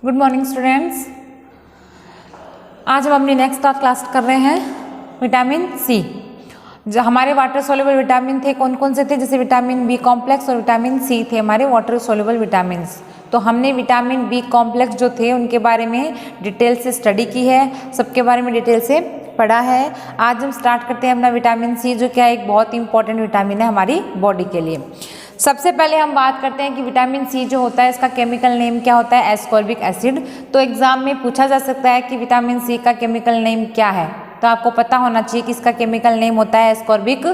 Good morning students. आज हम अपनी नेक्स्ट क्लास कर रहे हैं विटामिन सी। जो हमारे वाटर सोल्यूबल विटामिन थे कौन कौन से थे, जैसे विटामिन बी कॉम्प्लेक्स और विटामिन सी थे हमारे वाटर सोल्यूबल विटामिन। तो हमने विटामिन बी कॉम्प्लेक्स जो थे उनके बारे में डिटेल से स्टडी की है, सबके बारे में डिटेल से पढ़ा है। आज हम स्टार्ट करते हैं अपना विटामिन सी, जो क्या एक बहुत ही इंपॉर्टेंट विटामिन है हमारी बॉडी के लिए। सबसे पहले हम बात करते हैं कि विटामिन सी जो होता है इसका केमिकल नेम क्या होता है, एस्कॉर्बिक एसिड। तो एग्जाम में पूछा जा सकता है कि विटामिन सी का केमिकल नेम क्या है, तो आपको पता होना चाहिए कि इसका केमिकल नेम होता है एस्कॉर्बिक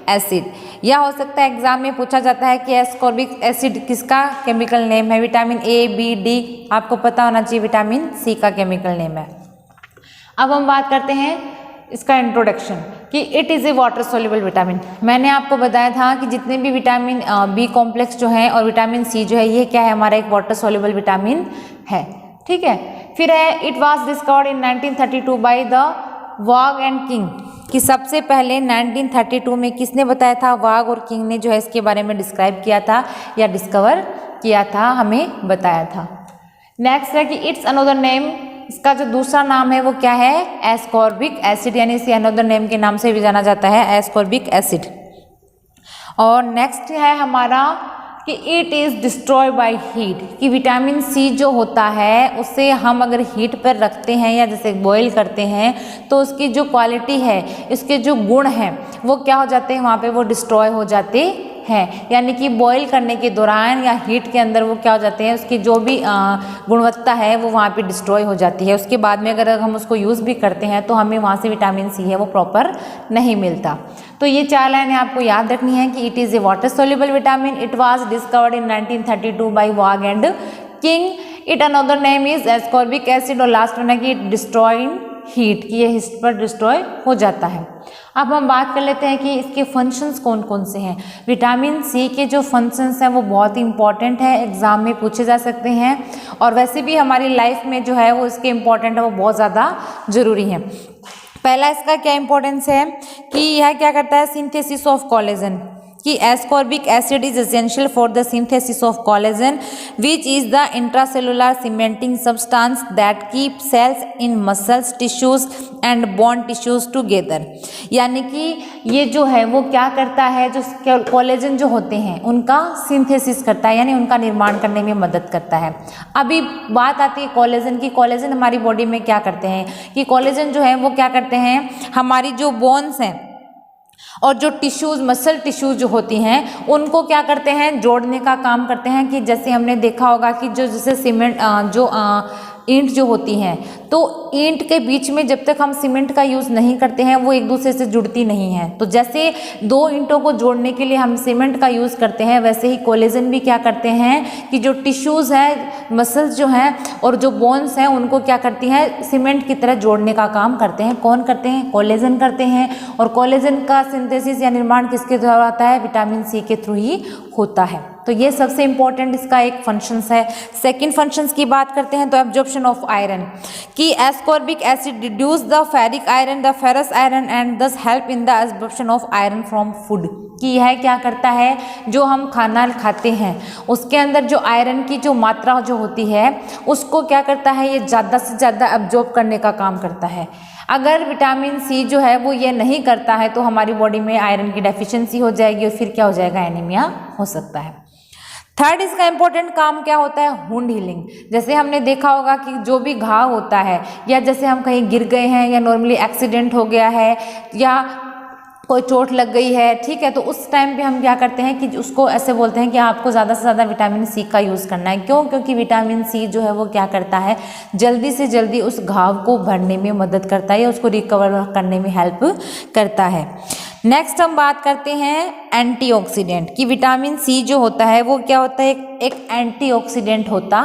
एसिड। या हो सकता है एग्जाम में पूछा जाता है कि एस्कॉर्बिक एसिड किसका केमिकल नेम है, विटामिन ए बी डी, आपको पता होना चाहिए विटामिन सी का केमिकल नेम है। अब हम बात करते हैं इसका इंट्रोडक्शन कि it is a water soluble vitamin. मैंने आपको बताया था कि जितने भी विटामिन बी कॉम्प्लेक्स जो है और विटामिन सी जो है ये क्या है, हमारा एक वाटर सोल्यूबल विटामिन है। ठीक है, फिर है it was discovered in 1932 by the वाग एंड किंग, कि सबसे पहले 1932 में किसने बताया था, वाग और किंग ने जो है इसके बारे में डिस्क्राइब किया था या डिस्कवर किया था, हमें बताया था। नेक्स्ट है कि इट्स अनदर नेम, इसका जो दूसरा नाम है वो क्या है, एस्कॉर्बिक एसिड, यानी इसे अनदर नेम के नाम से भी जाना जाता है एस्कॉर्बिक एसिड। और नेक्स्ट है हमारा कि it is destroy by heat, कि विटामिन सी जो होता है उसे हम अगर हीट पर रखते हैं या जैसे बॉईल करते हैं तो उसकी जो क्वालिटी है, इसके जो गुण हैं वो क्या हो जाते हैं, वहाँ पे वो डिस्ट्रॉय हो जाते हैं। यानी कि बॉईल करने के दौरान या हीट के अंदर वो क्या हो जाते हैं, उसकी जो भी गुणवत्ता है वो वहाँ पे डिस्ट्रॉय हो जाती है। उसके बाद में अगर हम उसको यूज़ भी करते हैं तो हमें वहाँ से विटामिन सी है वो प्रॉपर नहीं मिलता। तो ये 4 लाइनें आपको याद रखनी है कि it is a water soluble vitamin, it was discovered in 1932 by Waugh and King, it another name is ascorbic acid, और लास्ट वन है कि इट डिस्ट्रॉय इन हीट, कि ये हीट पर डिस्ट्रॉय हो जाता है। अब हम बात कर लेते हैं कि इसके फंक्शंस कौन कौन से हैं। विटामिन सी के जो फंक्शंस हैं वो बहुत ही इंपॉर्टेंट है, एग्जाम में पूछे जा सकते हैं, और वैसे भी हमारी लाइफ में जो है वो इसके इम्पॉर्टेंट है, वो बहुत ज़्यादा ज़रूरी है। पहला इसका क्या इंपॉर्टेंस है कि यह क्या करता है, सिंथेसिस ऑफ कोलेजन, कि ascorbic acid is essential for the synthesis of collagen which is the intracellular cementing substance that keep cells in muscles tissues and bone tissues together. यानी कि ये जो है वो क्या करता है, जो कोलेजन जो होते हैं उनका सिंथेसिस करता है, यानी उनका निर्माण करने में मदद करता है। अभी बात आती है कोलेजन की, कोलेजन हमारी बॉडी में क्या करते हैं, कि कोलेजन जो है वो क्या करते हैं, हमारी जो बोन्स हैं और जो टिश्यूज़ मसल टिश्यूज़ जो होती हैं उनको क्या करते हैं, जोड़ने का काम करते हैं। कि जैसे हमने देखा होगा कि जो जैसे सीमेंट जो ईंट जो होती हैं, तो ईंट के बीच में जब तक हम सीमेंट का यूज़ नहीं करते हैं वो एक दूसरे से जुड़ती नहीं है। तो जैसे 2 ईंटों को जोड़ने के लिए हम सीमेंट का यूज़ करते हैं, वैसे ही कोलेजन भी क्या करते हैं कि जो टिश्यूज़ हैं, मसल्स जो हैं और जो बोन्स हैं उनको क्या करती हैं, सीमेंट की तरह जोड़ने का काम करते हैं। कौन करते हैं, कोलेजन करते हैं। और कोलेजन का सिंथेसिस या निर्माण किसके द्वारा होता है, विटामिन सी के थ्रू ही होता है। तो ये सबसे इंपॉर्टेंट इसका एक फंक्शंस है। सेकंड फंक्शंस की बात करते हैं तो एब्जॉर्प्शन ऑफ आयरन, कि ascorbic acid reduce the ferric iron, the ferrous iron and thus help in the absorption of iron from food, कि यह क्या करता है, जो हम खाना खाते हैं उसके अंदर जो आयरन की जो मात्रा जो होती है उसको क्या करता है, ये ज़्यादा से ज़्यादा एब्जॉर्ब करने का काम करता है। अगर विटामिन सी जो है वो ये नहीं करता है तो हमारी बॉडी में आयरन की डेफिशिएंसी हो जाएगी और फिर क्या हो जाएगा, एनीमिया हो सकता है। थर्ड इसका इंपॉर्टेंट काम क्या होता है, वुंड हीलिंग। जैसे हमने देखा होगा कि जो भी घाव होता है या जैसे हम कहीं गिर गए हैं या नॉर्मली एक्सीडेंट हो गया है या कोई चोट लग गई है, ठीक है, तो उस टाइम पे हम क्या करते हैं कि उसको ऐसे बोलते हैं कि आपको ज़्यादा से ज़्यादा विटामिन सी का यूज़ करना है। क्यों, क्योंकि विटामिन सी जो है वो क्या करता है, जल्दी से जल्दी उस घाव को भरने में मदद करता है या उसको रिकवर करने में हेल्प करता है। नेक्स्ट हम बात करते हैं एंटीऑक्सीडेंट, कि विटामिन सी जो होता है वो क्या होता है, एक एंटीऑक्सीडेंट होता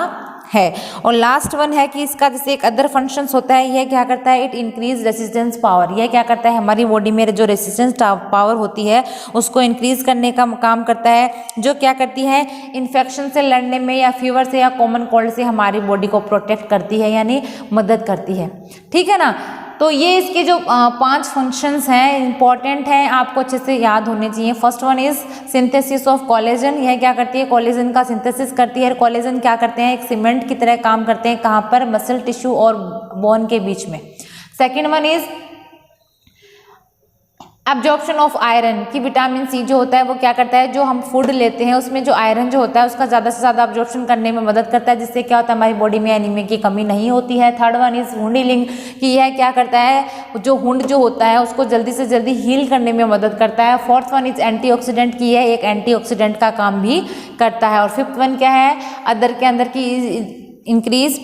है। और लास्ट वन है कि इसका जैसे एक अदर फंक्शंस होता है, यह क्या करता है, इट इंक्रीज रेसिस्टेंस पावर। यह क्या करता है, हमारी बॉडी में जो रेसिस्टेंस पावर होती है उसको इंक्रीज करने का काम करता है, जो क्या करती है, इन्फेक्शन से लड़ने में या फीवर से या कॉमन कोल्ड से हमारी बॉडी को प्रोटेक्ट करती है, यानी मदद करती है। ठीक है ना। तो ये इसके जो 5 फंक्शंस हैं इंपॉर्टेंट हैं, आपको अच्छे से याद होने चाहिए। First one is synthesis of collagen. यह क्या करती है, कोलेजन का सिंथेसिस करती है। कोलेजन क्या करते हैं, एक सीमेंट की तरह काम करते हैं, कहाँ पर, मसल टिश्यू और बोन के बीच में। Second one is absorption of iron, कि विटामिन सी जो होता है वो क्या करता है, जो हम फूड लेते हैं उसमें जो आयरन जो होता है उसका ज़्यादा से ज़्यादा एब्जॉर्प्शन करने में मदद करता है, जिससे क्या होता है हमारी बॉडी में एनीमिया की कमी नहीं होती है। Third one is wound healing, कि यह क्या करता है, जो वुंड जो होता है उसको जल्दी से जल्दी हील करने में मदद करता है। फोर्थ वन इज एंटीऑक्सीडेंट, की यह एक एंटीऑक्सीडेंट का काम भी करता है। और फिफ्थ वन क्या है, अदर के अंदर की इंक्रीज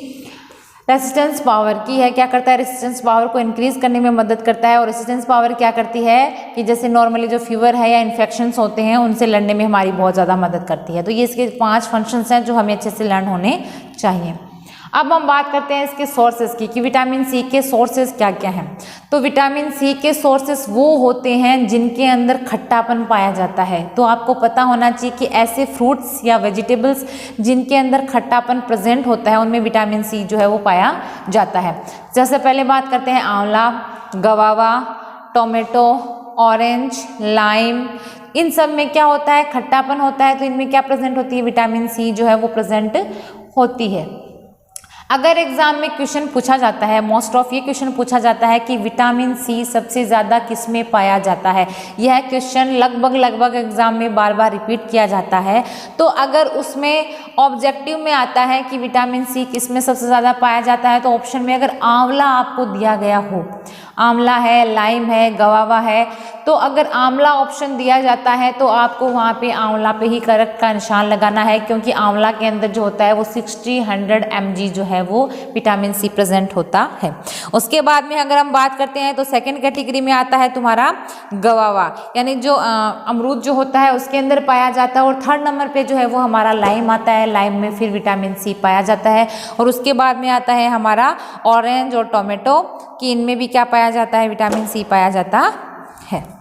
रेसिस्टेंस पावर, की है क्या करता है, रेसिस्टेंस पावर को इंक्रीज करने में मदद करता है। और रेसिस्टेंस पावर क्या करती है कि जैसे नॉर्मली जो फीवर है या इन्फेक्शंस होते हैं उनसे लड़ने में हमारी बहुत ज़्यादा मदद करती है। तो ये इसके 5 फंक्शंस हैं जो हमें अच्छे से लर्न होने चाहिए। अब हम बात करते हैं इसके सोर्सेज की, कि विटामिन सी के सोर्सेज क्या क्या हैं। तो विटामिन सी के सोर्सेज वो होते हैं जिनके अंदर खट्टापन पाया जाता है। तो आपको पता होना चाहिए कि ऐसे फ्रूट्स या वेजिटेबल्स जिनके अंदर खट्टापन प्रेजेंट होता है उनमें विटामिन सी जो है वो पाया जाता है। जैसे पहले बात करते हैं आंवला, गवावा, टोमेटो, ऑरेंज, लाइम, इन सब में क्या होता है, खट्टापन होता है। तो इनमें क्या प्रेजेंट होती है, विटामिन सी जो है वो प्रेजेंट होती है। अगर एग्जाम में क्वेश्चन पूछा जाता है, मोस्ट ऑफ ये क्वेश्चन पूछा जाता है कि विटामिन सी सबसे ज़्यादा किस में पाया जाता है, यह क्वेश्चन लगभग एग्जाम में बार बार रिपीट किया जाता है। तो अगर उसमें ऑब्जेक्टिव में आता है कि विटामिन सी किस में सबसे ज़्यादा पाया जाता है, तो ऑप्शन में अगर आंवला आपको दिया गया हो, आंवला है, लाइम है, गवावा है, तो अगर आंवला ऑप्शन दिया जाता है तो आपको वहाँ पे आंवला पे ही करेक्ट का निशान लगाना है, क्योंकि आंवला के अंदर जो होता है वो 60-100 mg जो है वो विटामिन सी प्रेजेंट होता है। उसके बाद में अगर हम बात करते हैं तो सेकंड कैटेगरी में आता है तुम्हारा गवावा, यानी जो अमरूद जो होता है उसके अंदर पाया जाता है। और थर्ड नंबर पे जो है वो हमारा लाइम आता है, लाइम में फिर विटामिन सी पाया जाता है। और उसके बाद में आता है हमारा ऑरेंज और टोमेटो, कि इनमें भी क्या पाया जाता है, विटामिन सी पाया जाता है।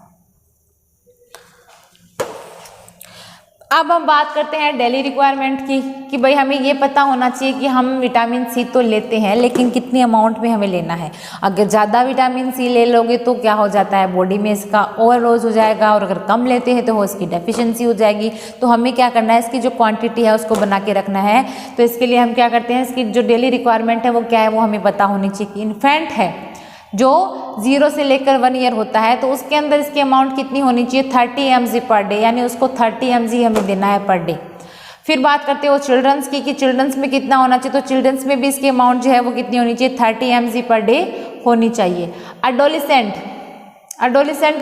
अब हम बात करते हैं डेली रिक्वायरमेंट की, कि भाई हमें ये पता होना चाहिए कि हम विटामिन सी तो लेते हैं लेकिन कितनी अमाउंट में हमें लेना है। अगर ज़्यादा विटामिन सी ले लोगे तो क्या हो जाता है, बॉडी में इसका ओवरडोज हो जाएगा, और अगर कम लेते हैं तो वो इसकी डेफिशिएंसी हो जाएगी। तो हमें क्या करना है, इसकी जो क्वांटिटी है उसको बना के रखना है। तो इसके लिए हम क्या करते हैं, इसकी जो डेली रिक्वायरमेंट है वो क्या है, वो हमें पता होनी चाहिए। कि इन्फेंट है जो 0 से लेकर 1 ईयर होता है तो उसके अंदर इसकी अमाउंट कितनी होनी चाहिए, 30 mg पर डे, यानी उसको 30 mg हमें देना है पर डे। फिर बात करते हो चिल्ड्रंस की, कि चिल्ड्रंस में कितना होना चाहिए, तो चिल्ड्रंस में भी इसकी अमाउंट जो है वो कितनी होनी चाहिए, 30 mg पर डे होनी चाहिए। एडोलिसेंट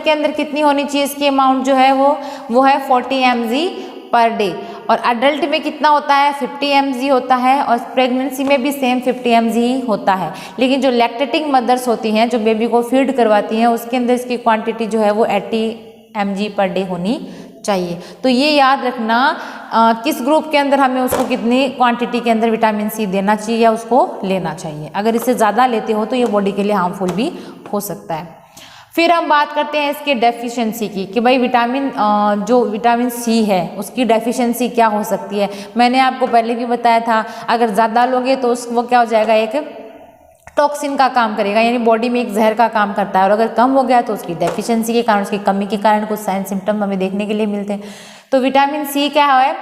के अंदर कितनी होनी चाहिए इसकी अमाउंट जो है वो है 40 mg पर डे। और अडल्ट में कितना होता है, 50 mg होता है। और प्रेगनेंसी में भी सेम 50 mg ही होता है। लेकिन जो लैक्टेटिंग मदर्स होती हैं, जो बेबी को फीड करवाती हैं, उसके अंदर इसकी क्वांटिटी जो है वो 80 mg पर डे होनी चाहिए। तो ये याद रखना किस ग्रुप के अंदर हमें उसको कितनी क्वांटिटी के अंदर विटामिन सी देना चाहिए या उसको लेना चाहिए। अगर इससे ज़्यादा लेते हो तो ये बॉडी के लिए हार्मफुल भी हो सकता है। फिर हम बात करते हैं इसके डेफिशिएंसी की, कि भाई जो विटामिन सी है उसकी डेफिशिएंसी क्या हो सकती है। मैंने आपको पहले भी बताया था, अगर ज़्यादा लोगे तो वो क्या हो जाएगा, एक टॉक्सिन का काम करेगा, यानी बॉडी में एक जहर का काम करता है। और अगर कम हो गया तो उसकी डेफिशिएंसी के कारण, उसकी कमी के कारण कुछ साइन सिम्टम हमें देखने के लिए मिलते हैं। तो विटामिन सी क्या है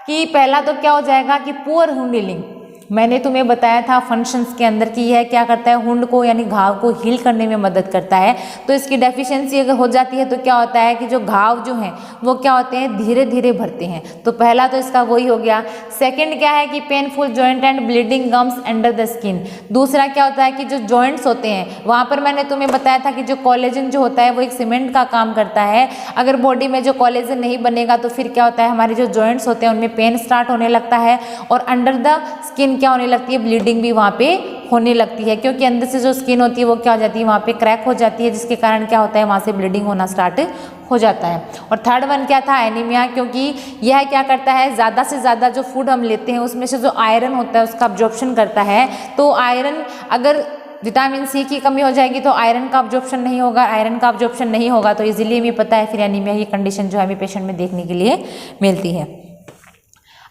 कि पहला तो क्या हो जाएगा कि पुअर वुंड हीलिंग। मैंने तुम्हें बताया था फंक्शंस के अंदर कि यह क्या करता है, वुंड को यानी घाव को हील करने में मदद करता है। तो इसकी डेफिशिएंसी अगर हो जाती है तो क्या होता है कि जो घाव जो हैं वो क्या होते हैं, धीरे धीरे भरते हैं। तो पहला तो इसका वही हो गया। सेकंड क्या है कि painful joint and bleeding gums under the skin. दूसरा क्या होता है कि जो जॉइंट्स होते हैं वहाँ पर मैंने तुम्हें बताया था कि जो कोलेजन जो होता है वो एक सीमेंट का काम करता है। अगर बॉडी में जो कोलेजन नहीं बनेगा तो फिर क्या होता है, हमारे जो जॉइंट्स होते हैं उनमें पेन स्टार्ट होने लगता है। और अंडर द स्किन क्या होने लगती है, ब्लीडिंग भी वहाँ पे होने लगती है, क्योंकि अंदर से जो स्किन होती है वो क्या हो जाती है, वहाँ पे क्रैक हो जाती है, जिसके कारण क्या होता है, वहाँ से ब्लीडिंग होना स्टार्ट हो जाता है। और थर्ड वन क्या था, एनीमिया, क्योंकि यह क्या करता है, ज़्यादा से ज़्यादा जो फूड हम लेते हैं उसमें से जो आयरन होता है उसका अब्जॉर्प्शन करता है। तो आयरन, अगर विटामिन सी की कमी हो जाएगी तो आयरन का अब्जॉर्प्शन नहीं होगा, आयरन का अब्जॉर्प्शन नहीं होगा तो इजीली हमें पता है फिर एनीमिया की कंडीशन जो है हमें पेशेंट में देखने के लिए मिलती है।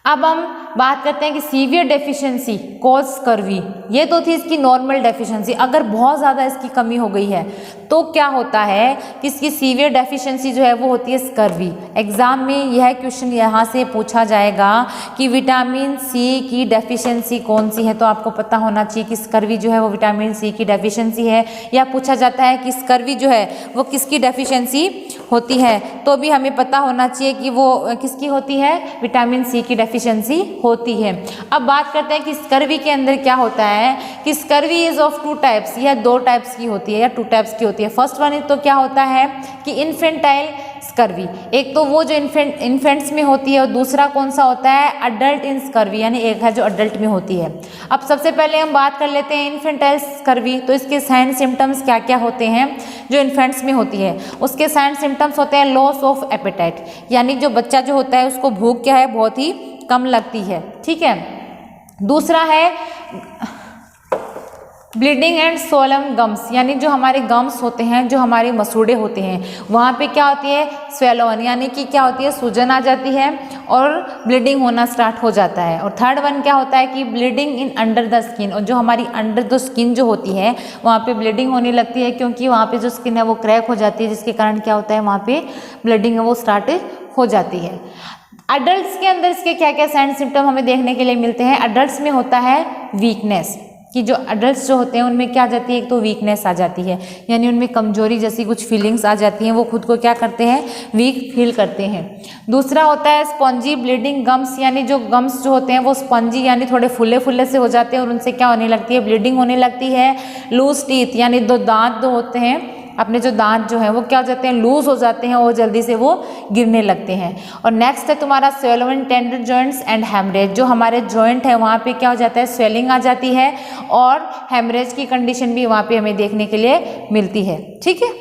अब हम बात करते हैं कि सीवियर डेफिशिएंसी कॉज स्कर्वी। ये तो थी इसकी नॉर्मल डेफिशिएंसी। अगर बहुत ज़्यादा इसकी कमी हो गई है तो क्या होता है कि इसकी सीवियर डेफिशिएंसी जो है वो होती है स्कर्वी। एग्जाम में यह क्वेश्चन यहाँ से पूछा जाएगा कि विटामिन सी की डेफिशिएंसी कौन सी है, तो आपको पता होना चाहिए कि स्कर्वी जो है वो विटामिन सी की डेफिशिएंसी है। या पूछा जाता है कि स्कर्वी जो है वो किसकी डेफिशिएंसी होती है, तो भी हमें पता होना चाहिए कि वो किसकी होती है, विटामिन सी की डेफिशिएंसी होती है। अब बात करते हैं कि स्कर्वी के अंदर क्या होता है कि स्कर्वी इज ऑफ 2 टाइप्स, यह 2 टाइप्स की होती है या 2 टाइप्स की होती है। फर्स्ट वन तो क्या होता है कि इन्फेंटाइल स्कर्वी, एक तो वो जो इन्फेंट्स में होती है, और दूसरा कौन सा होता है, अडल्ट इन स्कर्वी, यानी एक है जो अडल्ट में होती है। अब सबसे पहले हम बात कर लेते हैं इन्फेंटाइल स्कर्वी। तो इसके साइन सिम्टम्स क्या क्या होते हैं जो इन्फेंट्स में होती है। उसके साइन सिम्टम्स होते हैं लॉस ऑफ एपेटाइट, यानी जो बच्चा जो होता है उसको भूख क्या है बहुत ही कम लगती है, ठीक है। दूसरा है ब्लीडिंग एंड सोलम गम्स, यानी जो हमारे गम्स होते हैं, जो हमारे मसूड़े होते हैं, वहाँ पे क्या होती है, स्वेलोन, यानी कि क्या होती है, सूजन आ जाती है और ब्लीडिंग होना स्टार्ट हो जाता है। और थर्ड वन क्या होता है कि bleeding in under the skin, और जो हमारी अंडर द स्किन जो होती है वहाँ पे ब्लीडिंग होने लगती है, क्योंकि वहाँ पे जो स्किन है वो क्रैक हो जाती है, जिसके कारण क्या होता है वहाँ पे ब्लीडिंग है वो स्टार्ट हो जाती है। अडल्ट्स के अंदर इसके क्या क्या साइन सिम्टम हमें देखने के लिए मिलते हैं। अडल्ट्स में होता है वीकनेस, कि जो अडल्ट्स जो होते हैं उनमें क्या आ जाती है, एक तो वीकनेस आ जाती है, यानी उनमें कमजोरी जैसी कुछ फीलिंग्स आ जाती हैं, वो खुद को क्या करते हैं, वीक फील करते हैं। दूसरा होता है स्पॉन्जी ब्लीडिंग गम्स, यानी जो गम्स जो होते हैं वो स्पॉन्जी यानी थोड़े फुले फुले से हो जाते हैं और उनसे क्या होने लगती है, ब्लीडिंग होने लगती है। लूज टीथ, यानी दो दांत जो होते हैं, अपने जो दांत जो हैं वो क्या हो जाते हैं, लूज हो जाते हैं और जल्दी से वो गिरने लगते हैं। और नेक्स्ट है तुम्हारा स्वेलोइन टेंडर जॉइंट्स एंड हेमरेज, जो हमारे जॉइंट है वहाँ पे क्या हो जाता है, स्वेलिंग आ जाती है और हेमरेज की कंडीशन भी वहाँ पे हमें देखने के लिए मिलती है, ठीक है।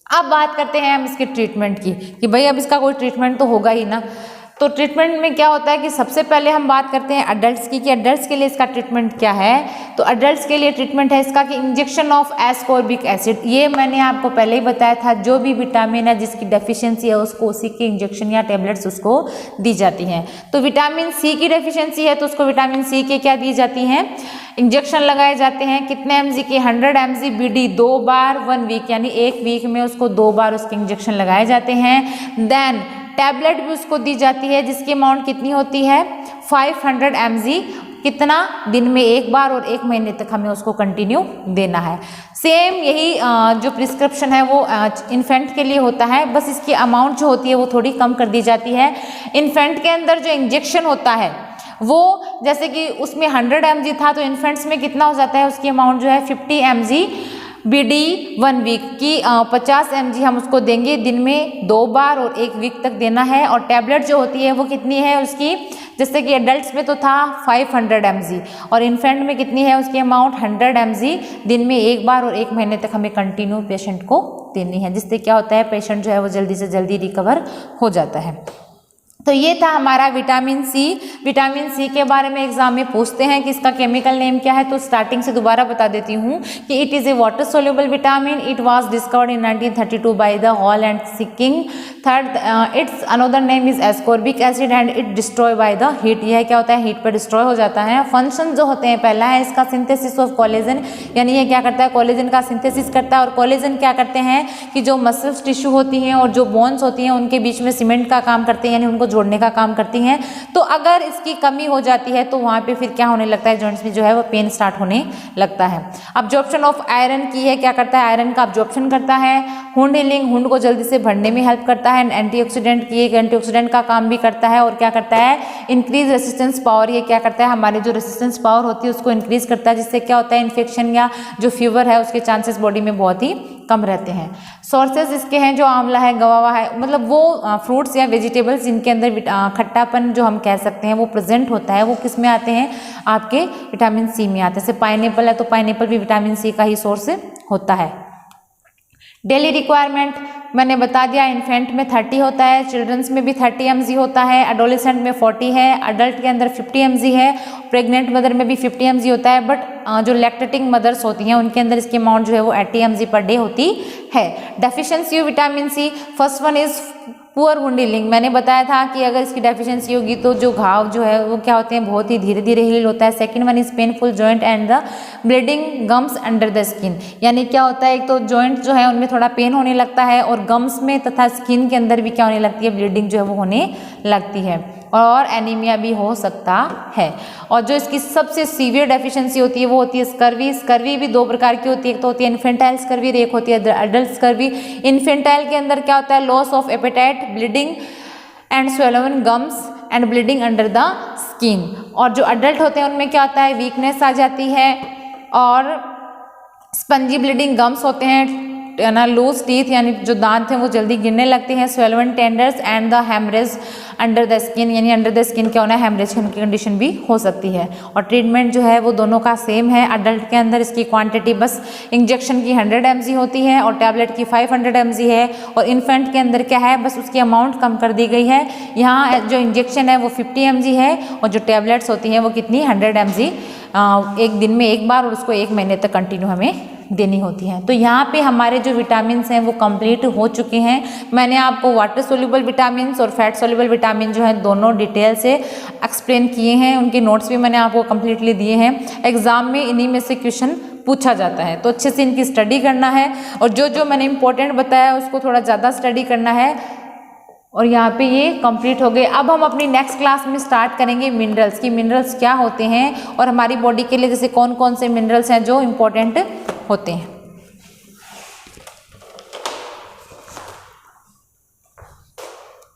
अब बात करते हैं हम इसके ट्रीटमेंट की, कि भाई अब इसका कोई ट्रीटमेंट तो होगा ही ना। तो ट्रीटमेंट में क्या होता है कि सबसे पहले हम बात करते हैं अडल्ट्स की, कि अडल्ट्स के लिए इसका ट्रीटमेंट क्या है। तो अडल्ट्स के लिए ट्रीटमेंट है इसका कि इंजेक्शन ऑफ एस्कॉर्बिक एसिड। ये मैंने आपको पहले ही बताया था, जो भी विटामिन है जिसकी डेफिशिएंसी है उसको उसी के इंजेक्शन या टेबलेट्स उसको दी जाती हैं। तो विटामिन सी की डेफिशिएंसी है तो उसको विटामिन सी के क्या दी जाती हैं, इंजेक्शन लगाए जाते हैं। कितने mg के, 100 mg BD 2 बार 1 वीक, यानी 1 वीक में उसको 2 बार उसके इंजेक्शन लगाए जाते हैं। देन टैबलेट भी उसको दी जाती है जिसकी अमाउंट कितनी होती है, 500 mg, कितना, दिन में 1 बार, और 1 महीने तक हमें उसको कंटिन्यू देना है। सेम यही जो प्रिस्क्रिप्शन है वो इन्फेंट के लिए होता है, बस इसकी अमाउंट जो होती है वो थोड़ी कम कर दी जाती है। इन्फेंट के अंदर जो इंजेक्शन होता है वो जैसे कि उसमें 100 mg था, तो इन्फेंट्स में कितना हो जाता है, उसकी अमाउंट जो है 50 mg BD 1 वीक की 50 mg हम उसको देंगे दिन में 2 बार और 1 वीक तक देना है। और टैबलेट जो होती है वो कितनी है उसकी, जैसे कि एडल्ट्स में तो था 500 mg और इन्फेंट में कितनी है उसकी अमाउंट 100 mg, दिन में 1 बार और 1 महीने तक हमें कंटिन्यू पेशेंट को देनी है, जिससे क्या होता है पेशेंट जो है वो जल्दी से जल्दी रिकवर हो जाता है। तो ये था हमारा विटामिन सी। विटामिन सी के बारे में एग्जाम में पूछते हैं कि इसका केमिकल नेम क्या है, तो स्टार्टिंग से दोबारा बता देती हूँ कि it is a water soluble vitamin. It was discovered in 1932 by the hall and seeking. Third, it's another name is ascorbic acid and it destroy by the heat. यह क्या होता है, हीट पर डिस्ट्रॉय हो जाता है। फंक्शन जो होते हैं, पहला है इसका सिंथेसिस ऑफ कोलेजन, यानी ये क्या करता है, कोलेजन का सिंथेसिस करता है। और कोलेजन क्या करते हैं कि जो मसल्स टिश्यू होती हैं और जो बोन्स होती हैं उनके बीच में सीमेंट का काम करते हैं, यानी उनको जोड़ने का काम करती हैं। तो अगर इसकी कमी हो जाती है तो वहां पे फिर क्या होने लगता है, जॉइंट्स में जो है वो पेन स्टार्ट होने लगता है। अब्जॉर्प्शन ऑफ आयरन की है, क्या करता है, आयरन का अब्जॉर्प्शन करता है। वुंड हीलिंग, वुंड को जल्दी से भरने में हेल्प करता है। एंटीऑक्सीडेंट की, एक एंटीऑक्सीडेंट का काम भी करता है। और क्या करता है, इंक्रीज रेसिस्टेंस पावर। ये क्या करता है, हमारी जो रेसिस्टेंस पावर होती है उसको इंक्रीज करता है, जिससे क्या होता है, इन्फेक्शन या जो फीवर है उसके चांसेस बॉडी में बहुत ही कम रहते हैं। सोर्सेज इसके हैं जो आंवला है, गवावा है, मतलब वो फ्रूट्स या वेजिटेबल्स जिनके अंदर खट्टापन जो हम कह सकते हैं वो प्रेजेंट होता है, वो किस में आते हैं, आपके विटामिन सी में आते हैं। जैसे पाइनएप्पल है तो पाइनएप्पल भी विटामिन सी का ही सोर्स होता है। डेली रिक्वायरमेंट मैंने बता दिया, इन्फेंट में 30 होता है, चिल्ड्रंस में भी 30 mg होता है, एडोलेसेंट में 40 है, अडल्ट के अंदर 50 mg है, प्रेग्नेंट मदर में भी 50 mg होता है। बट जो लैक्टेटिंग मदर्स होती हैं उनके अंदर इसकी अमाउंट जो है वो 80 mg पर डे होती है। Deficiency of vitamin C, first one is poor wound healing, मैंने बताया था कि अगर इसकी डेफिशिएंसी होगी तो जो घाव जो है वो क्या होते हैं, बहुत ही धीरे धीरे हील होता है। Second one is painful joint and the bleeding gums under the skin, यानी क्या होता है, एक तो जॉइंट जो है उनमें थोड़ा पेन होने लगता है और गम्स में तथा स्किन के अंदर भी क्या होने लगती है, ब्लीडिंग जो है वो होने लगती है और एनीमिया भी हो सकता है। और जो इसकी सबसे सीवियर डेफिशिएंसी होती है वो होती है स्कर्वी। स्कर्वी भी दो प्रकार की होती है, एक तो होती है इन्फेंटाइल स्कर्वी, एक होती है अडल्ट स्कर्वी। इन्फेंटाइल के अंदर क्या होता है, loss of appetite, bleeding and swollen gums and bleeding under the skin. और जो अडल्ट होते हैं उनमें क्या होता है, वीकनेस आ जाती है और स्पंजी ब्लीडिंग गम्स होते हैं ना, लूज टीथ यानी जो दांत हैं वो जल्दी गिरने लगते हैं, swollen tenders and the haemorrhage under the skin, यानी अंडर द स्किन क्या होना है, हेमरेज की कंडीशन भी हो सकती है। और ट्रीटमेंट जो है वो दोनों का सेम है। अडल्ट के अंदर इसकी क्वांटिटी बस इंजेक्शन की 100 mg होती है और टैबलेट की 500 mg है, और इन्फेंट के अंदर क्या है, बस उसकी अमाउंट कम कर दी गई है। यहाँ जो इंजेक्शन है वो 50 mg है और जो टैबलेट्स होती हैं वो कितनी, 100 mg एक दिन में एक बार, और उसको 1 महीने तक कंटिन्यू हमें देनी होती है। तो यहाँ पे हमारे जो विटामिन हैं वो कंप्लीट हो चुके हैं। मैंने आपको वाटर सोल्यूबल विटामिन और फैट सोल्यूबल विटामिन जो है दोनों डिटेल से एक्सप्लेन किए हैं, उनके नोट्स भी मैंने आपको कंप्लीटली दिए हैं। एग्जाम में इन्हीं में से क्वेश्चन पूछा जाता है, तो अच्छे से इनकी स्टडी करना है और जो जो मैंने इंपॉर्टेंट बताया उसको थोड़ा ज़्यादा स्टडी करना है। और यहाँ पे ये कंप्लीट हो गए। अब हम अपनी नेक्स्ट क्लास में स्टार्ट करेंगे मिनरल्स की, मिनरल्स क्या होते हैं और हमारी बॉडी के लिए जैसे कौन कौन से मिनरल्स हैं जो इम्पोर्टेंट होते हैं।